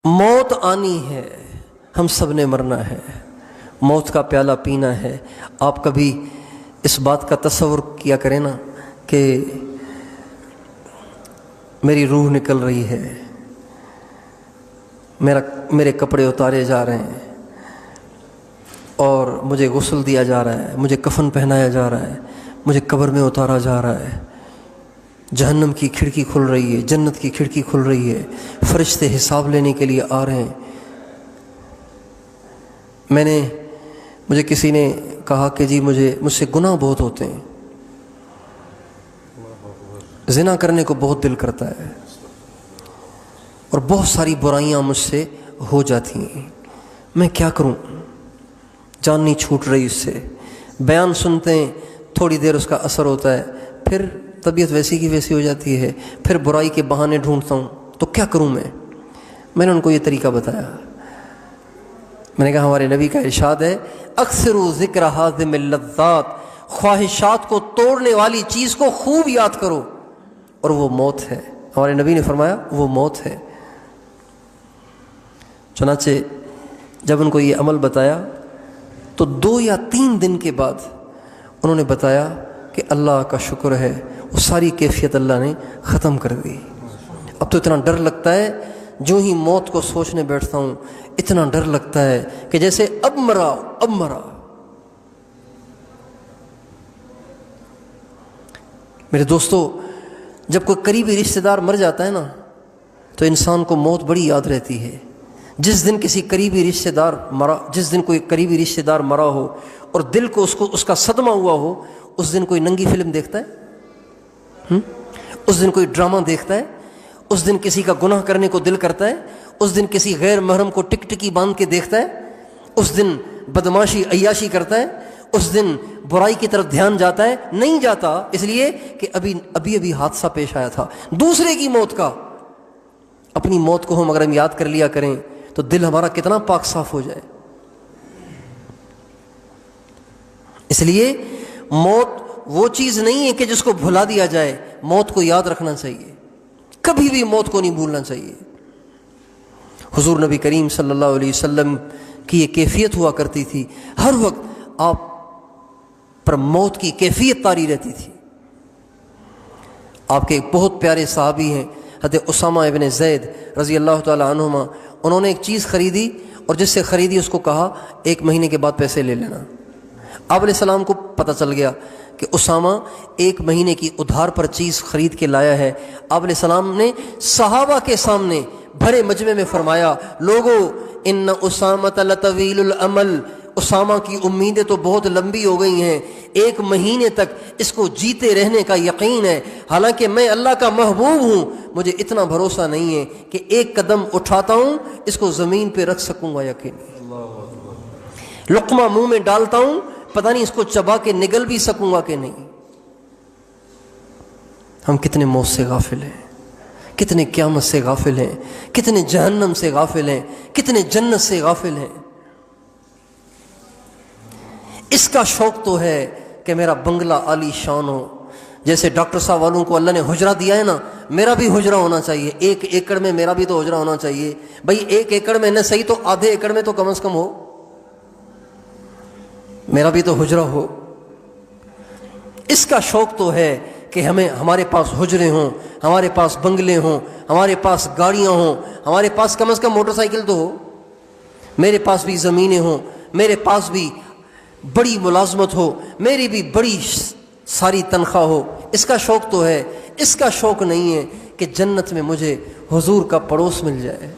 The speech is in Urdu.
موت آنی ہے، ہم سب نے مرنا ہے، موت کا پیالہ پینا ہے۔ آپ کبھی اس بات کا تصور کیا کریں نا کہ میری روح نکل رہی ہے، میرے کپڑے اتارے جا رہے ہیں اور مجھے غسل دیا جا رہا ہے، مجھے کفن پہنایا جا رہا ہے، مجھے قبر میں اتارا جا رہا ہے، جہنم کی کھڑکی کھل رہی ہے، جنت کی کھڑکی کھل رہی ہے، فرشتے حساب لینے کے لیے آ رہے ہیں۔ مجھے کسی نے کہا کہ جی مجھ سے گناہ بہت ہوتے ہیں، زنا کرنے کو بہت دل کرتا ہے اور بہت ساری برائیاں مجھ سے ہو جاتی ہیں، میں کیا کروں؟ جان نہیں چھوٹ رہی اس سے۔ بیان سنتے ہیں، تھوڑی دیر اس کا اثر ہوتا ہے، پھر طبیعت ویسی کی ویسی ہو جاتی ہے، پھر برائی کے بہانے ڈھونڈتا ہوں، تو کیا کروں میں نے ان کو یہ طریقہ بتایا۔ میں نے کہا ہمارے نبی کا ارشاد ہے، اکثروا ذکر ہاضم اللذات، خواہشات کو توڑنے والی چیز کو خوب یاد کرو، اور وہ موت ہے۔ ہمارے نبی نے فرمایا وہ موت ہے۔ چنانچہ جب ان کو یہ عمل بتایا تو 2 یا 3 دن کے بعد انہوں نے بتایا کہ اللہ کا شکر ہے، وہ ساری کیفیت اللہ نے ختم کر دی۔ اب تو اتنا ڈر لگتا ہے، جو ہی موت کو سوچنے بیٹھتا ہوں اتنا ڈر لگتا ہے کہ جیسے اب مرا۔ میرے دوستو، جب کوئی قریبی رشتہ دار مر جاتا ہے نا تو انسان کو موت بڑی یاد رہتی ہے۔ جس دن کوئی قریبی رشتہ دار مرا ہو اور دل کو اس کا صدمہ ہوا ہو، اس دن کوئی ننگی فلم دیکھتا ہے، اس دن کوئی ڈرامہ دیکھتا ہے، اس دن کسی کا گناہ کرنے کو دل کرتا ہے، اس دن کسی غیر محرم کو ٹکی باندھ کے دیکھتا ہے، اس دن بدماشی عیاشی کرتا ہے، اس دن برائی کی طرف دھیان جاتا ہے؟ نہیں جاتا، اس لیے کہ ابھی حادثہ پیش آیا تھا دوسرے کی موت کا۔ اپنی موت کو ہم اگر یاد کر لیا کریں تو دل ہمارا کتنا پاک صاف ہو جائے۔ اس لیے موت وہ چیز نہیں ہے کہ جس کو بھلا دیا جائے، موت کو یاد رکھنا چاہیے، کبھی بھی موت کو نہیں بھولنا چاہیے۔ حضور نبی کریم صلی اللہ علیہ وسلم کی یہ کیفیت ہوا کرتی تھی، ہر وقت آپ پر موت کی کیفیت طاری رہتی تھی۔ آپ کے ایک بہت پیارے صحابی ہیں حضرت اسامہ ابن زید رضی اللہ تعالی عنہما، انہوں نے ایک چیز خریدی اور جس سے خریدی اس کو کہا 1 مہینے کے بعد پیسے لے لینا۔ آپ علیہ السلام کو پتہ چل گیا کہ اسامہ 1 مہینے کی ادھار پر چیز خرید کے لایا ہے۔ آپ علیہ السلام نے صحابہ کے سامنے بھرے مجمع میں فرمایا، لوگو ان اسامۃ لطویل الامل، اسامہ کی امیدیں تو بہت لمبی ہو گئی ہیں، 1 مہینے تک اس کو جیتے رہنے کا یقین ہے، حالانکہ میں اللہ کا محبوب ہوں، مجھے اتنا بھروسہ نہیں ہے کہ 1 قدم اٹھاتا ہوں اس کو زمین پہ رکھ سکوں گا یا کہ نہیں، لقمہ منہ میں ڈالتا ہوں پتہ نہیں اس کو چبا کے نگل بھی سکوں گا کہ نہیں۔ ہم کتنے موت سے غافل ہیں، کتنے قیامت سے غافل ہیں، کتنے جہنم سے غافل ہیں، کتنے جنت سے غافل ہیں۔ اس کا شوق تو ہے کہ میرا بنگلہ عالی شان ہو، جیسے ڈاکٹر صاحب والوں کو اللہ نے حجرہ دیا ہے نا، میرا بھی حجرہ ہونا چاہیے، 1 ایکڑ میں میرا بھی تو حجرہ ہونا چاہیے۔ بھائی 1 ایکڑ میں نہ صحیح تو آدھے ایکڑ میں تو کم از کم ہو، میرا بھی تو حجرہ ہو۔ اس کا شوق تو ہے کہ ہمارے پاس حجرے ہوں، ہمارے پاس بنگلے ہوں، ہمارے پاس گاڑیاں ہوں، ہمارے پاس کم از کم موٹر سائیکل تو ہو، میرے پاس بھی زمینیں ہوں، میرے پاس بھی بڑی ملازمت ہو، میری بھی بڑی ساری تنخواہ ہو۔ اس کا شوق تو ہے، اس کا شوق نہیں ہے کہ جنت میں مجھے حضور کا پڑوس مل جائے۔